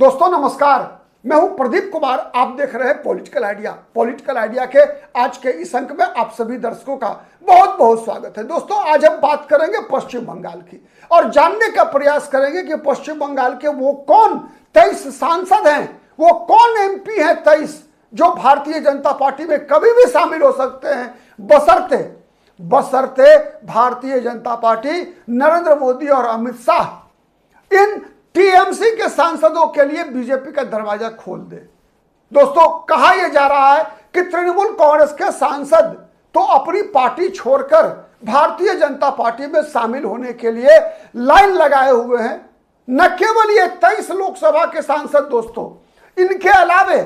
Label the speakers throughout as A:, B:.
A: दोस्तों नमस्कार, मैं हूं प्रदीप कुमार। आप देख रहे हैं पॉलिटिकल आइडिया। पॉलिटिकल आइडिया के आज के इस अंक में आप सभी दर्शकों का बहुत बहुत स्वागत है। दोस्तों आज हम बात करेंगे पश्चिम बंगाल की और जानने का प्रयास करेंगे कि पश्चिम बंगाल के वो कौन 23 सांसद हैं, वो कौन एमपी हैं 23 जो भारतीय जनता पार्टी में कभी भी शामिल हो सकते हैं, बशर्ते भारतीय जनता पार्टी नरेंद्र मोदी और अमित शाह इन टीएमसी के सांसदों के लिए बीजेपी का दरवाजा खोल दे। दोस्तों कहा यह जा रहा है कि तृणमूल कांग्रेस के सांसद तो अपनी पार्टी छोड़कर भारतीय जनता पार्टी में शामिल होने के लिए लाइन लगाए हुए हैं। न केवल ये 23 लोकसभा के सांसद दोस्तों, इनके अलावे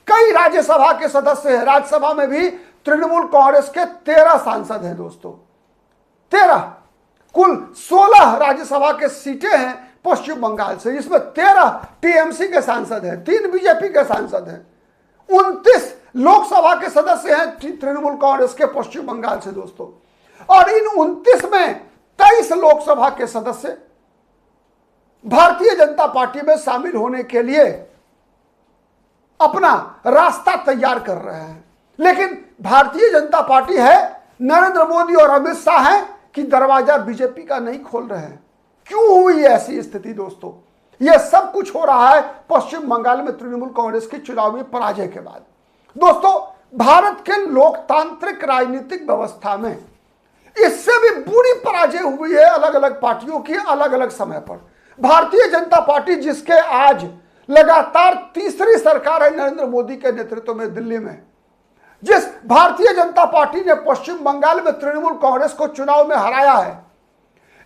A: कई राज्यसभा के सदस्य हैं। राज्यसभा में भी तृणमूल कांग्रेस के 13 सांसद हैं दोस्तों, 13। कुल 16 राज्यसभा के सीटें हैं पश्चिम बंगाल से, इसमें 13 टीएमसी के सांसद हैं, 3 बीजेपी के सांसद हैं। 29 लोकसभा के सदस्य हैं तृणमूल कांग्रेस के पश्चिम बंगाल से दोस्तों, और इन 29 में 23 लोकसभा के सदस्य भारतीय जनता पार्टी में शामिल होने के लिए अपना रास्ता तैयार कर रहे हैं। लेकिन भारतीय जनता पार्टी है, नरेंद्र मोदी और अमित शाह हैं कि दरवाजा बीजेपी का नहीं खोल रहे हैं। क्यों हुई ऐसी स्थिति दोस्तों? यह सब कुछ हो रहा है पश्चिम बंगाल में तृणमूल कांग्रेस की चुनावी पराजय के बाद। दोस्तों भारत के लोकतांत्रिक राजनीतिक व्यवस्था में इससे भी बुरी पराजय हुई है अलग अलग पार्टियों की अलग अलग समय पर। भारतीय जनता पार्टी जिसके आज लगातार तीसरी सरकार है नरेंद्र मोदी के नेतृत्व में दिल्ली में, जिस भारतीय जनता पार्टी ने पश्चिम बंगाल में तृणमूल कांग्रेस को चुनाव में हराया है,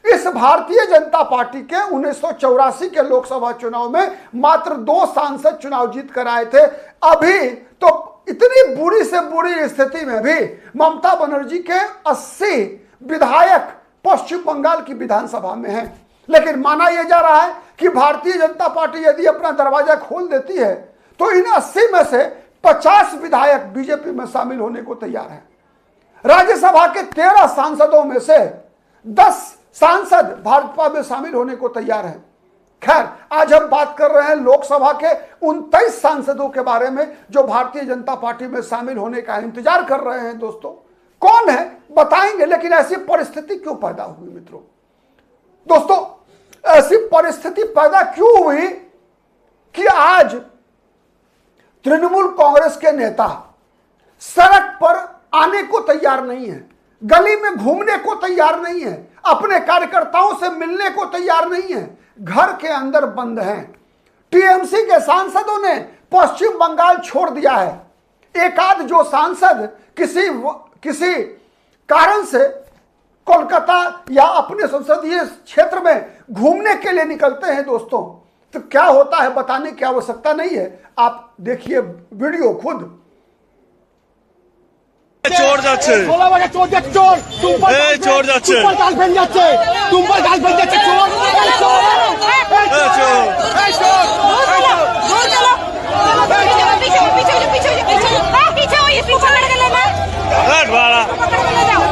A: इस भारतीय जनता पार्टी के 1984 के लोकसभा चुनाव में मात्र 2 सांसद चुनाव जीत कर आए थे। अभी तो इतनी बुरी से बुरी स्थिति में भी ममता बनर्जी के 80 विधायक पश्चिम बंगाल की विधानसभा में हैं। लेकिन माना यह जा रहा है कि भारतीय जनता पार्टी यदि अपना दरवाजा खोल देती है तो इन 80 में से 50 विधायक बीजेपी में शामिल होने को तैयार हैं। राज्यसभा के 13 सांसदों में से 10 सांसद भाजपा में शामिल होने को तैयार हैं। खैर आज हम बात कर रहे हैं लोकसभा के 29 सांसदों के बारे में जो भारतीय जनता पार्टी में शामिल होने का इंतजार कर रहे हैं। दोस्तों कौन है बताएंगे, लेकिन ऐसी परिस्थिति क्यों पैदा हुई मित्रों? दोस्तों ऐसी परिस्थिति पैदा क्यों हुई कि आज तृणमूल कांग्रेस के नेता सड़क पर आने को तैयार नहीं है, गली में घूमने को तैयार नहीं है, अपने कार्यकर्ताओं से मिलने को तैयार नहीं है, घर के अंदर बंद हैं। टीएमसी के सांसदों ने पश्चिम बंगाल छोड़ दिया है। एक आध जो सांसद किसी कारण से कोलकाता या अपने संसदीय क्षेत्र में घूमने के लिए निकलते हैं दोस्तों, तो क्या होता है बताने की आवश्यकता नहीं है। आप देखिए वीडियो खुद।
B: চোর যাচ্ছে
C: 16 বাগে চোর যাচ্ছে, চোর তুমপার
B: এই চোর যাচ্ছে
C: তুমপার গার্লফ্রেন্ড যাচ্ছে, তুমপার গার্লফ্রেন্ড যাচ্ছে, চোর এই চোর এই চোর এই চোর
D: दूर चलो पीछे पीछे पीछे पीछे पीछे हो, ये पीछे लड़ गए ना,
B: हट वाला
D: पकड़ के ले जाओ,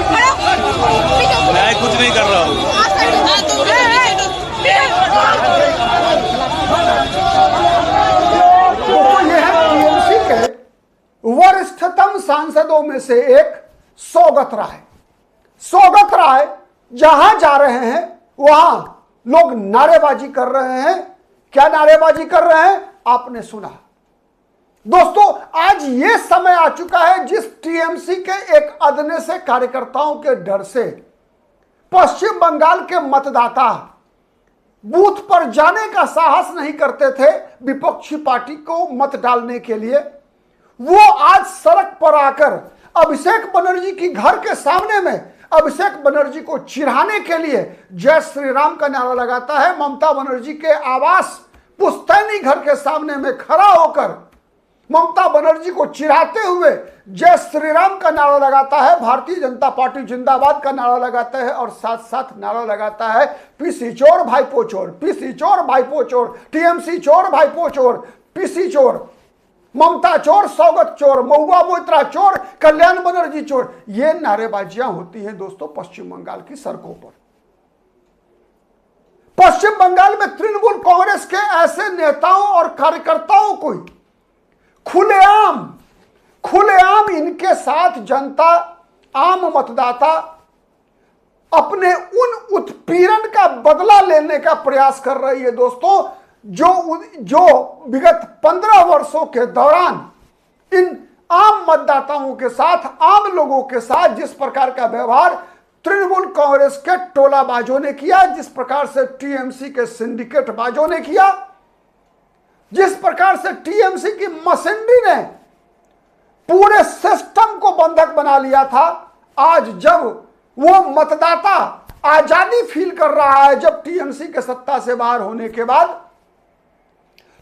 D: पीछे
B: मैं कुछ नहीं कर रहा हूँ।
A: टीएमसी के वरिष्ठतम सांसदों में से एक सौगत राय जहां जा रहे हैं वहां लोग नारेबाजी कर रहे हैं। क्या नारेबाजी कर रहे हैं आपने सुना। दोस्तों आज यह समय आ चुका है जिस टीएमसी के एक अदने से कार्यकर्ताओं के डर से पश्चिम बंगाल के मतदाता बूथ पर जाने का साहस नहीं करते थे विपक्षी पार्टी को मत डालने के लिए। वो आज सड़क पर आकर अभिषेक बनर्जी की घर के सामने में अभिषेक बनर्जी को चिढ़ाने के लिए जय श्री राम का नारा लगाता है। ममता बनर्जी के आवास पुश्तैनी घर के सामने में खड़ा होकर ममता बनर्जी को चिढ़ाते हुए जय श्री राम का नारा लगाता है, भारतीय जनता पार्टी जिंदाबाद का नारा लगाता है और साथ साथ नारा लगाता है पीसी चोर भाईपो चोर, पीसी चोर भाईपो चोर, टीएमसी चोर भाईपो चोर, पीसी चोर, ममता चोर, सौगत चोर, महुआ मोइत्रा चोर, कल्याण बनर्जी चोर। ये नारेबाजियां होती हैं दोस्तों पश्चिम बंगाल की सड़कों पर। पश्चिम बंगाल में तृणमूल कांग्रेस के ऐसे नेताओं और कार्यकर्ताओं को खुलेआम इनके साथ जनता, आम मतदाता अपने उन उत्पीड़न का बदला लेने का प्रयास कर रही है दोस्तों, जो विगत 15 वर्षों के दौरान इन आम मतदाताओं के साथ, आम लोगों के साथ जिस प्रकार का व्यवहार तृणमूल कांग्रेस के टोलाबाजों ने किया, जिस प्रकार से टीएमसी के सिंडिकेट बाजों ने किया, जिस प्रकार से टीएमसी की मशीनरी ने पूरे सिस्टम को बंधक बना लिया था, आज जब वो मतदाता आजादी फील कर रहा है, जब टीएमसी के सत्ता से बाहर होने के बाद,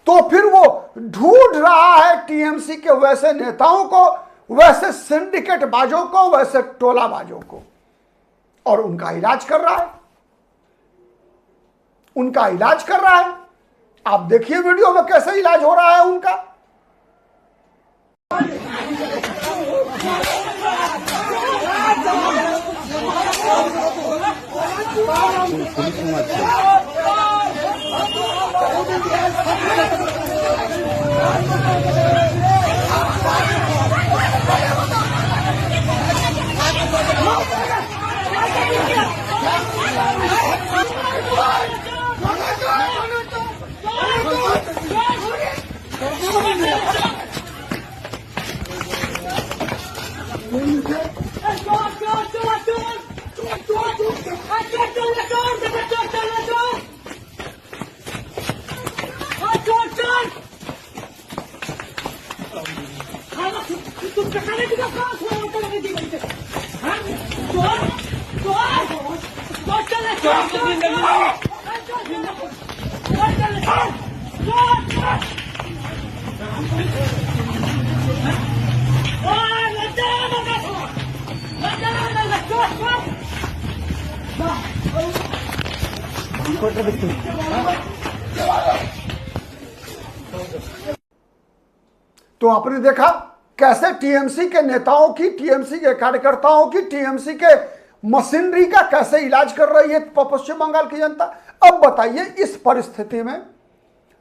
A: तो फिर वो ढूंढ रहा है टीएमसी के वैसे नेताओं को, वैसे सिंडिकेट बाजों को, वैसे टोलाबाजों को, और उनका इलाज कर रहा है, उनका इलाज कर रहा है। आप देखिए वीडियो में कैसे इलाज हो रहा है उनका। तो आपने देखा कैसे टीएमसी के नेताओं की, टीएमसी के कार्यकर्ताओं की, टीएमसी के मशीनरी का कैसे इलाज कर रही है पश्चिम बंगाल की जनता। अब बताइए इस परिस्थिति में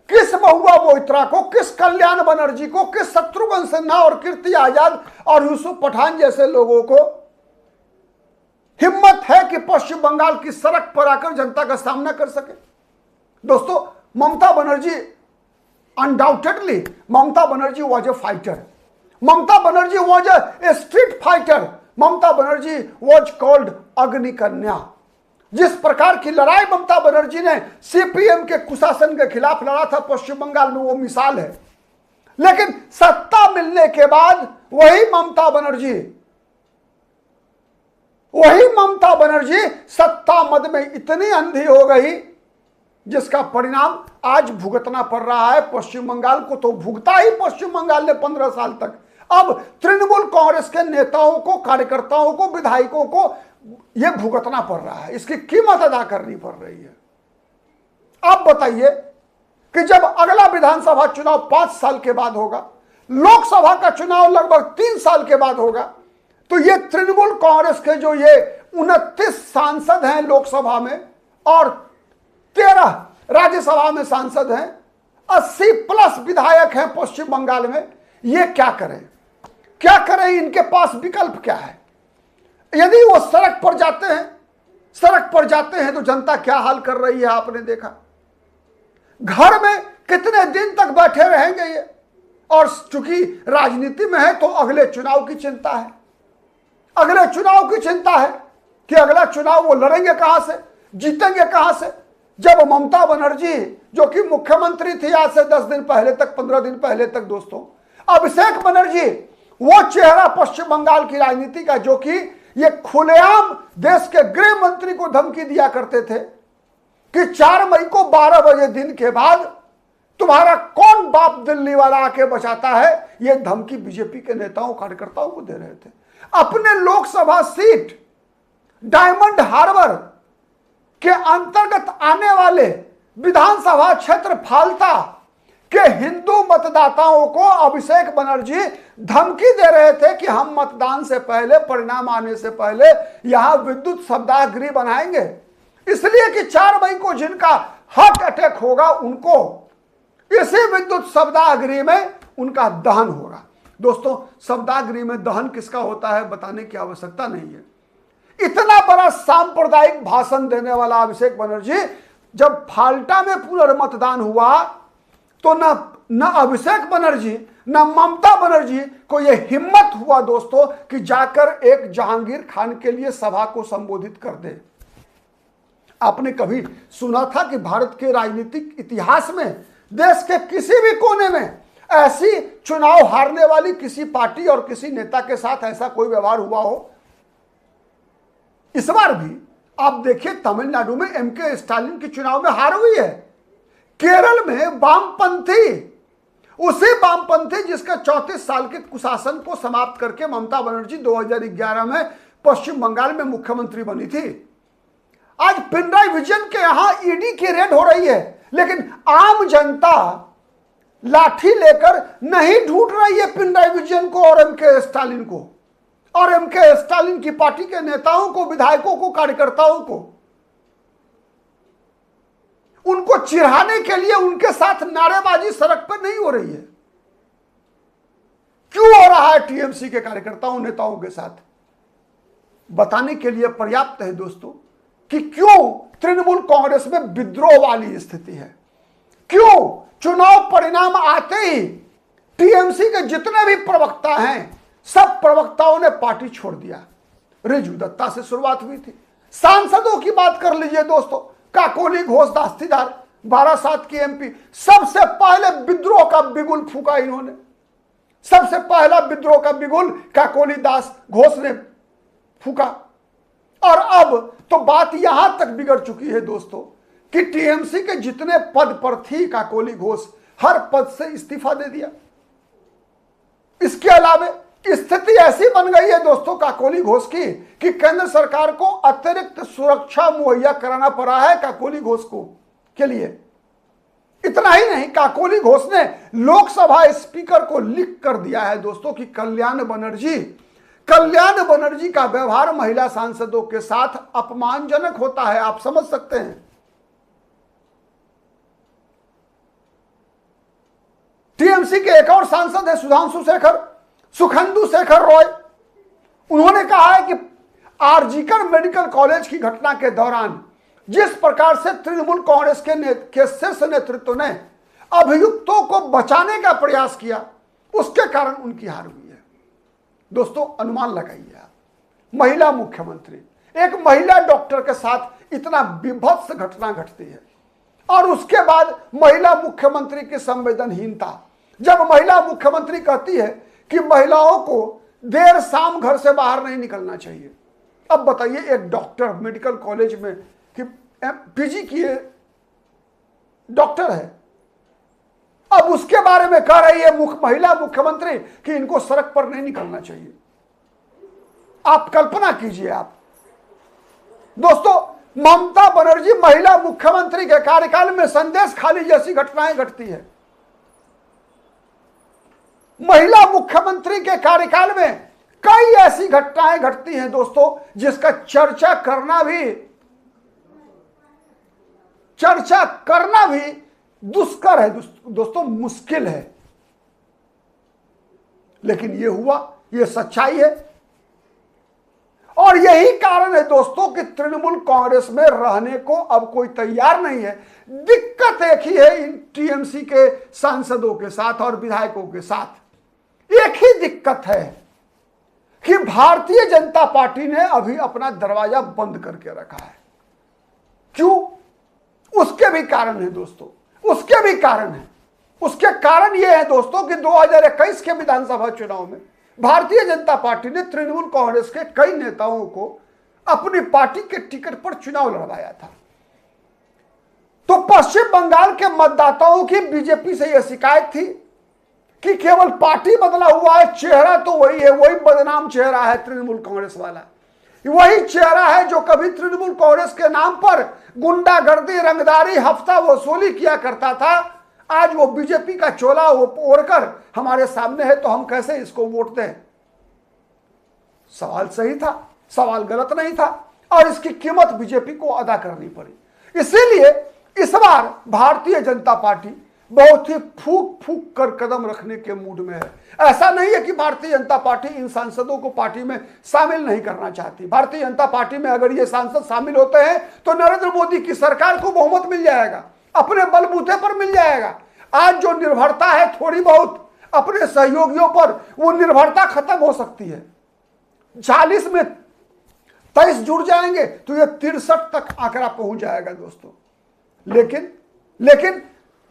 A: किस महुआ मोइत्रा को, किस कल्याण बनर्जी को, किस शत्रुघ्न सिन्हा और कीर्ति आजाद और यूसुफ पठान जैसे लोगों को हिम्मत है कि पश्चिम बंगाल की सड़क पर आकर जनता का सामना कर सके। दोस्तों, Mamata Banerjee undoubtedly, Mamata Banerjee was a fighter, Mamata Banerjee was a street fighter, Mamata Banerjee was called Agnikanya. जिस प्रकार की लड़ाई ममता बनर्जी ने सीपीएम के कुशासन के खिलाफ लड़ा था पश्चिम बंगाल में, वो मिसाल है। लेकिन सत्ता मिलने के बाद वही ममता बनर्जी सत्ता मद में इतनी अंधी हो गई जिसका परिणाम आज भुगतना पड़ रहा है पश्चिम बंगाल को। तो भुगता ही पश्चिम बंगाल ने 15 साल तक। अब तृणमूल कांग्रेस के नेताओं को, कार्यकर्ताओं को, विधायकों को यह भुगतना पड़ रहा है, इसकी कीमत अदा करनी पड़ रही है। आप बताइए कि जब अगला विधानसभा चुनाव 5 साल के बाद होगा, लोकसभा का चुनाव लगभग 3 साल के बाद होगा, तो ये तृणमूल कांग्रेस के जो ये 29 सांसद हैं लोकसभा में और 13 राज्यसभा में सांसद हैं, 80+ विधायक हैं पश्चिम बंगाल में, ये क्या करें? क्या करें? इनके पास विकल्प क्या है? यदि वो सड़क पर जाते हैं तो जनता क्या हाल कर रही है आपने देखा। घर में कितने दिन तक बैठे रहेंगे ये, और चूंकि राजनीति में है तो अगले चुनाव की चिंता है, अगले चुनाव की चिंता है कि अगला चुनाव वो लड़ेंगे कहां से, जीतेंगे कहां से। जब ममता बनर्जी जो कि मुख्यमंत्री थी आज से 10 दिन पहले तक, 15 दिन पहले तक दोस्तों, अभिषेक बनर्जी वो चेहरा पश्चिम बंगाल की राजनीति का जो कि ये खुलेआम देश के गृह मंत्री को धमकी दिया करते थे कि 4 मई को 12 बजे दिन के बाद तुम्हारा कौन बाप दिल्ली वाला आके बचाता है, ये धमकी बीजेपी के नेताओं कार्यकर्ताओं को दे रहे थे। अपने लोकसभा सीट डायमंड हार्बर के अंतर्गत आने वाले विधानसभा क्षेत्र फाल्ता के हिंदू मतदाताओं को अभिषेक बनर्जी धमकी दे रहे थे कि हम मतदान से पहले, परिणाम आने से पहले यहां विद्युत शवदाह गृह बनाएंगे, इसलिए कि 4 मई को जिनका हार्ट अटैक होगा उनको, इसी विद्युत शब्दागृह में उनका दहन होगा। दोस्तों, शब्दागृह में दहन किसका होता है बताने की आवश्यकता नहीं है। इतना बड़ा सांप्रदायिक भाषण देने वाला अभिषेक बनर्जी, जब फाल्टा में पुनर्मतदान हुआ तो न अभिषेक बनर्जी न ममता बनर्जी को यह हिम्मत हुआ दोस्तों कि जाकर एक जहांगीर खान के लिए सभा को संबोधित कर दे। आपने कभी सुना था कि भारत के राजनीतिक इतिहास में देश के किसी भी कोने में ऐसी चुनाव हारने वाली किसी पार्टी और किसी नेता के साथ ऐसा कोई व्यवहार हुआ हो? इस बार भी आप देखिए, तमिलनाडु में एमके स्टालिन की चुनाव में हार हुई है। केरल में वामपंथी, उसी वामपंथी जिसका 34 साल के कुशासन को समाप्त करके ममता बनर्जी 2011 में पश्चिम बंगाल में मुख्यमंत्री बनी थी। आज पिनराई विजयन के यहां ईडी की रेड हो रही है, लेकिन आम जनता लाठी लेकर नहीं ढूंढ रही है पिनराई विजयन को और एमके स्टालिन को, और एमके स्टालिन की पार्टी के नेताओं को, विधायकों को, कार्यकर्ताओं को। उनको चिढ़ाने के लिए उनके साथ नारेबाजी सड़क पर नहीं हो रही है। क्यों हो रहा है टीएमसी के कार्यकर्ताओं, नेताओं के साथ? बताने के लिए पर्याप्त है दोस्तों कि क्यों तृणमूल कांग्रेस में विद्रोह वाली स्थिति है। क्यों चुनाव परिणाम आते ही टीएमसी के जितने भी प्रवक्ता हैं, सब प्रवक्ताओं ने पार्टी छोड़ दिया। रिजू दत्ता से शुरुआत हुई थी। सांसदों की बात कर लीजिए दोस्तों, काकोली घोष दास्तीदार, बारासात की एमपी, सबसे पहले विद्रोह का बिगुल फूका इन्होंने। सबसे पहला विद्रोह का बिगुल काकोली दास घोष ने फूका। और अब तो बात यहां तक बिगड़ चुकी है दोस्तों कि टीएमसी के जितने पद पर थी काकोली घोष, हर पद से इस्तीफा दे दिया। इसके अलावा स्थिति ऐसी बन गई है दोस्तों काकोली घोष की कि केंद्र सरकार को अतिरिक्त सुरक्षा मुहैया कराना पड़ा है काकोली घोष को के लिए। इतना ही नहीं, काकोली घोष ने लोकसभा स्पीकर को लिख कर दिया है दोस्तों कि कल्याण बनर्जी का व्यवहार महिला सांसदों के साथ अपमानजनक होता है। आप समझ सकते हैं। टीएमसी के एक और सांसद है सुखंदु शेखर रॉय। उन्होंने कहा है कि आरजीकर मेडिकल कॉलेज की घटना के दौरान जिस प्रकार से तृणमूल कांग्रेस के शीर्ष नेतृत्व ने अभियुक्तों को बचाने का प्रयास किया, उसके कारण उनकी हार हुई है। दोस्तों, अनुमान लगाइए आप, महिला मुख्यमंत्री, एक महिला डॉक्टर के साथ इतना विभत्स घटना घटती है, और उसके बाद महिला मुख्यमंत्री की संवेदनहीनता। जब महिला मुख्यमंत्री कहती है कि महिलाओं को देर शाम घर से बाहर नहीं निकलना चाहिए। अब बताइए, एक डॉक्टर मेडिकल कॉलेज में कि पीजी किए डॉक्टर है, अब उसके बारे में कह रही है महिला मुख्यमंत्री कि इनको सड़क पर नहीं निकलना चाहिए। आप कल्पना कीजिए। आप दोस्तों, ममता बनर्जी महिला मुख्यमंत्री के कार्यकाल में संदेश खाली जैसी घटनाएं घटती है। महिला मुख्यमंत्री के कार्यकाल में कई ऐसी घटनाएं घटती हैं दोस्तों जिसका चर्चा करना भी दुष्कर है दोस्तों, मुश्किल है। लेकिन ये हुआ, ये सच्चाई है। और यही कारण है दोस्तों कि तृणमूल कांग्रेस में रहने को अब कोई तैयार नहीं है। दिक्कत एक ही है इन टीएमसी के सांसदों के साथ और विधायकों के साथ। एक ही दिक्कत है कि भारतीय जनता पार्टी ने अभी अपना दरवाजा बंद करके रखा है। क्यों? उसके भी कारण है दोस्तों, उसके भी कारण है। उसके कारण यह है दोस्तों कि 2021 के विधानसभा चुनाव में भारतीय जनता पार्टी ने तृणमूल कांग्रेस के कई नेताओं को अपनी पार्टी के टिकट पर चुनाव लड़वाया था। तो पश्चिम बंगाल के मतदाताओं की बीजेपी से यह शिकायत थी कि केवल पार्टी बदला हुआ है, चेहरा तो वही है, वही बदनाम चेहरा है तृणमूल कांग्रेस वाला। वही चेहरा है जो कभी तृणमूल कांग्रेस के नाम पर गुंडागर्दी, रंगदारी, हफ्ता वसूली किया करता था। आज वो बीजेपी का चोला ओढ़कर हमारे सामने है, तो हम कैसे इसको वोट दें? सवाल सही था, सवाल गलत नहीं था, और इसकी कीमत बीजेपी को अदा करनी पड़ी। इसीलिए इस बार भारतीय जनता पार्टी बहुत ही फूक फूक कर कदम रखने के मूड में है। ऐसा नहीं है कि भारतीय जनता पार्टी इन सांसदों को पार्टी में शामिल नहीं करना चाहती। भारतीय जनता पार्टी में अगर ये सांसद शामिल होते हैं तो नरेंद्र मोदी की सरकार को बहुमत मिल जाएगा, अपने बलबूते पर मिल जाएगा। आज जो निर्भरता है थोड़ी बहुत अपने सहयोगियों पर, वो निर्भरता खत्म हो सकती है। 40 में 23 जुड़ जाएंगे तो ये 63 तक आंकड़ा पहुंच जाएगा दोस्तों। लेकिन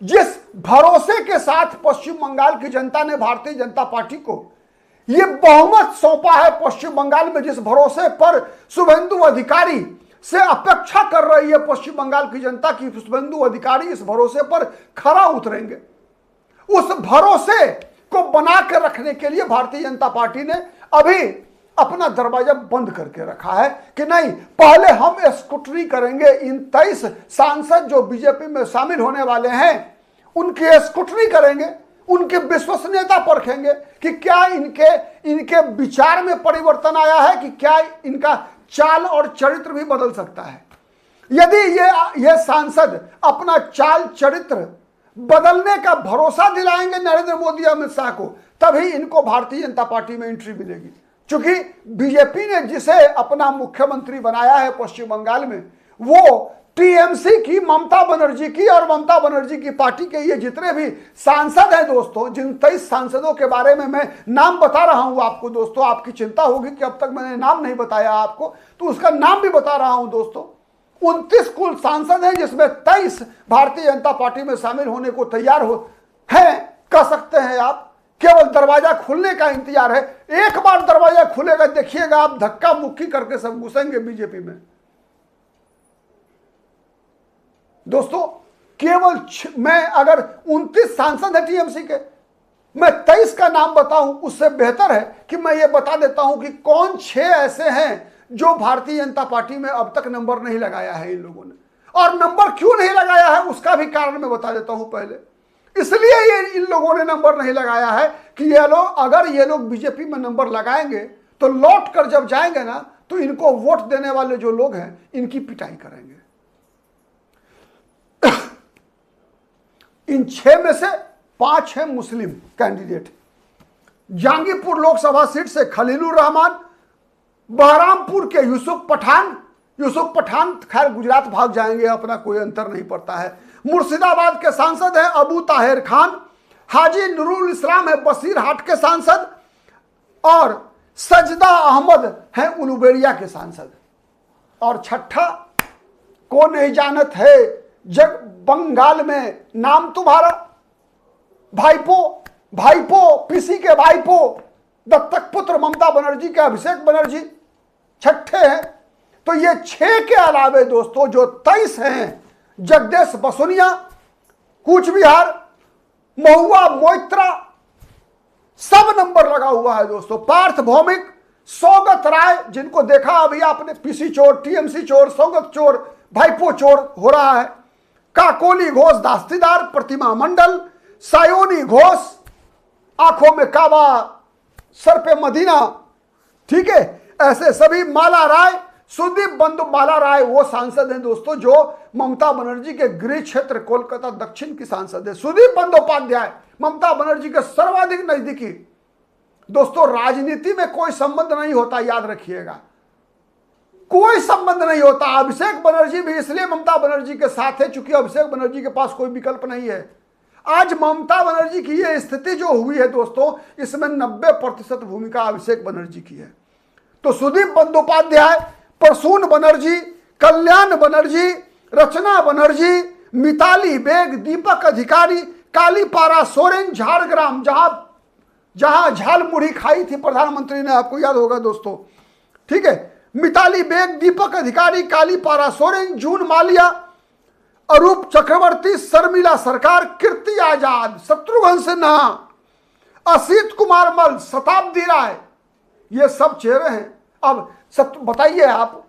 A: जिस भरोसे के साथ पश्चिम बंगाल की जनता ने भारतीय जनता पार्टी को यह बहुमत सौंपा है, पश्चिम बंगाल में जिस भरोसे पर शुभेंदु अधिकारी से अपेक्षा कर रही है पश्चिम बंगाल की जनता की, शुभेंदु अधिकारी इस भरोसे पर खरा उतरेंगे। उस भरोसे को बना कर रखने के लिए भारतीय जनता पार्टी ने अभी अपना दरवाजा बंद करके रखा है कि नहीं, पहले हम स्क्रूटनी करेंगे इन 23 सांसद जो बीजेपी में शामिल होने वाले हैं, उनकी स्क्रूटनी करेंगे, उनकी विश्वसनीयता परखेंगे कि क्या इनके विचार में परिवर्तन आया है, कि क्या इनका चाल और चरित्र भी बदल सकता है। यदि ये सांसद अपना चाल चरित्र बदलने का भरोसा दिलाएंगे नरेंद्र मोदी अमित शाह को, तभी इनको भारतीय जनता पार्टी में एंट्री मिलेगी। क्योंकि बीजेपी ने जिसे अपना मुख्यमंत्री बनाया है पश्चिम बंगाल में, वो टीएमसी की, ममता बनर्जी की और ममता बनर्जी की पार्टी के ये जितने भी सांसद हैं दोस्तों, जिन 23 सांसदों के बारे में मैं नाम बता रहा हूं आपको दोस्तों, आपकी चिंता होगी कि अब तक मैंने नाम नहीं बताया आपको, तो उसका नाम भी बता रहा हूं दोस्तों। 29 कुल सांसद हैं, जिसमें 23 भारतीय जनता पार्टी में शामिल होने को तैयार हैं, कह सकते हैं आप। केवल दरवाजा खुलने का इंतजार है। एक बार दरवाजा खुलेगा, देखिएगा आप, धक्का मुक्की करके सब घुसेंगे बीजेपी में दोस्तों। केवल मैं अगर 29 सांसद है टीएमसी के, मैं 23 का नाम बताऊं, उससे बेहतर है कि मैं ये बता देता हूं कि कौन 6 ऐसे हैं जो भारतीय जनता पार्टी में अब तक नंबर नहीं लगाया है इन लोगों ने। और नंबर क्यों नहीं लगाया है उसका भी कारण मैं बता देता हूं पहले। इसलिए ये इन लोगों ने नंबर नहीं लगाया है कि अगर ये लोग बीजेपी में नंबर लगाएंगे तो लौट कर जब जाएंगे ना, तो इनको वोट देने वाले जो लोग हैं इनकी पिटाई करेंगे। इन 6 में से 5 हैं मुस्लिम कैंडिडेट। जहांगीरपुर लोकसभा सीट से खलीलुर रहमान, बहरामपुर के यूसुफ पठान खैर गुजरात भाग जाएंगे, अपना कोई अंतर नहीं पड़ता है। मुर्शिदाबाद के सांसद हैं अबू ताहिर खान, हाजी नूरुल इस्लाम है बसीरहाट के सांसद, और सजदा अहमद हैं उलुबेरिया के सांसद। और छठा को नहीं जानत है जग बंगाल में नाम तुम्हारा, भाईपो पीसी के भाईपो, दत्तक पुत्र ममता बनर्जी के अभिषेक बनर्जी छठे हैं। तो ये 6 के अलावे दोस्तों जो 23 हैं, जगदेश बसोनिया, कूच बिहार, महुआ मोइत्रा, सब नंबर लगा हुआ है दोस्तों। पार्थ भौमिक, सौगत राय, जिनको देखा अभी आपने, पीसी चोर, टीएमसी चोर, सौगत चोर, भाईपो चोर हो रहा है। काकोली घोष दास्तीदार, प्रतिमा मंडल, सायोनी घोष, आंखों में काबा, सर पे मदीना, ठीक है, ऐसे सभी। माला राय, सुदीप बंधु माला राय वो सांसद हैं दोस्तों जो ममता बनर्जी के गृह क्षेत्र कोलकाता दक्षिण की सांसद है। सुदीप बंदोपाध्याय ममता बनर्जी के सर्वाधिक नजदीकी। दोस्तों राजनीति में कोई संबंध नहीं होता, याद रखिएगा, कोई संबंध नहीं होता। अभिषेक बनर्जी भी इसलिए ममता बनर्जी के साथ है चूंकि अभिषेक बनर्जी के पास कोई विकल्प नहीं है। आज ममता बनर्जी की यह स्थिति जो हुई है दोस्तों, इसमें 90% भूमिका अभिषेक बनर्जी की है। तो सुदीप बंदोपाध्याय, प्रसून बनर्जी, कल्याण बनर्जी, रचना बनर्जी, मिताली बेग, दीपक अधिकारी, कालीपारा सोरेन, झारग्राम, जहां झाल मुढ़ी खाई थी प्रधानमंत्री ने, आपको याद होगा दोस्तों, ठीक है। मिताली बेग, दीपक अधिकारी, कालीपारा सोरेन, जून मालिया, अरूप चक्रवर्ती, शर्मिला सरकार, कीर्ति आजाद, शत्रुघ्न सिन्हा, असित कुमार मल, शताब्दी राय, ये सब चेहरे हैं। अब बताइए आप,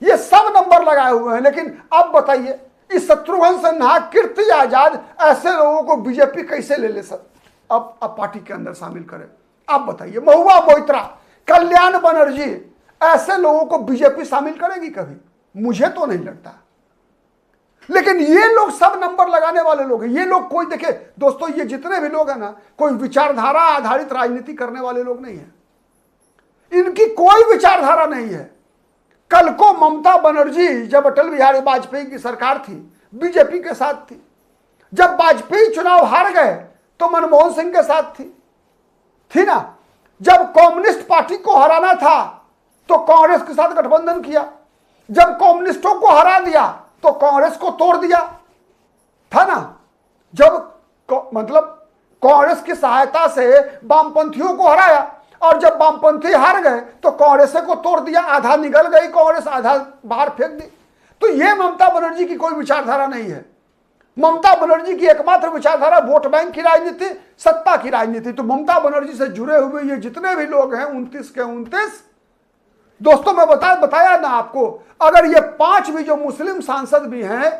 A: ये सब नंबर लगाए हुए हैं, लेकिन अब बताइए इस शत्रुघ्न सिन्हा, कीर्ति आजाद, ऐसे लोगों को बीजेपी कैसे ले सर अब पार्टी के अंदर शामिल करे? आप बताइए। महुआ मोइत्रा, कल्याण बनर्जी, ऐसे लोगों को बीजेपी शामिल करेगी कभी? मुझे तो नहीं लगता। लेकिन ये लोग सब नंबर लगाने वाले लोग हैं। ये लोग कोई देखे दोस्तों, ये जितने भी लोग हैं ना, कोई विचारधारा आधारित राजनीति करने वाले लोग नहीं है। इनकी कोई विचारधारा नहीं है। कल को ममता बनर्जी जब अटल बिहारी वाजपेयी की सरकार थी, बीजेपी के साथ थी। जब वाजपेयी चुनाव हार गए तो मनमोहन सिंह के साथ थी ना। जब कम्युनिस्ट पार्टी को हराना था तो कांग्रेस के साथ गठबंधन किया। जब कम्युनिस्टों को हरा दिया तो कांग्रेस को तोड़ दिया था ना। जब मतलब कांग्रेस की सहायता से वामपंथियों को हराया, और जब वामपंथी हार गए तो कांग्रेस को तोड़ दिया। आधा निगल गई कांग्रेस, आधा बाहर फेंक दी। तो यह ममता बनर्जी की कोई विचारधारा नहीं है। ममता बनर्जी की एकमात्र विचारधारा वोट बैंक की राजनीति, सत्ता की राजनीति। तो ममता बनर्जी से जुड़े हुए ये जितने भी लोग हैं 29 के 29, दोस्तों मैं बताया ना आपको, अगर ये 5 भी जो मुस्लिम सांसद भी हैं,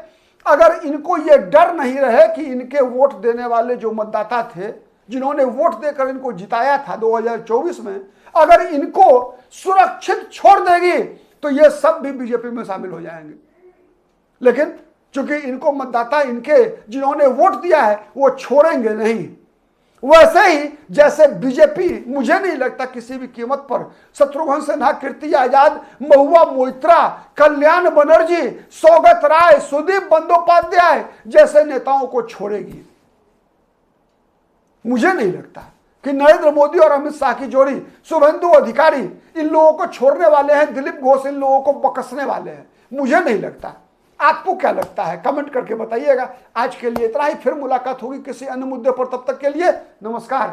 A: अगर इनको ये डर नहीं रहे कि इनके वोट देने वाले जो मतदाता थे, जिन्होंने वोट देकर इनको जिताया था 2024 में, अगर इनको सुरक्षित छोड़ देगी तो ये सब भी बीजेपी में शामिल हो जाएंगे। लेकिन चूंकि इनको मतदाता इनके जिन्होंने वोट दिया है वो छोड़ेंगे नहीं। वैसे ही जैसे बीजेपी, मुझे नहीं लगता किसी भी कीमत पर शत्रुघ्न सिन्हा, कीर्ति आजाद, महुआ मोइत्रा, कल्याण बनर्जी, सौगत राय, सुदीप बंदोपाध्याय जैसे नेताओं को छोड़ेगी। मुझे नहीं लगता कि नरेंद्र मोदी और अमित शाह की जोड़ी, शुभेंदु अधिकारी इन लोगों को छोड़ने वाले हैं, दिलीप घोष इन लोगों को बकसने वाले हैं। मुझे नहीं लगता। आपको क्या लगता है कमेंट करके बताइएगा। आज के लिए इतना ही, फिर मुलाकात होगी किसी अन्य मुद्दे पर। तब तक के लिए नमस्कार।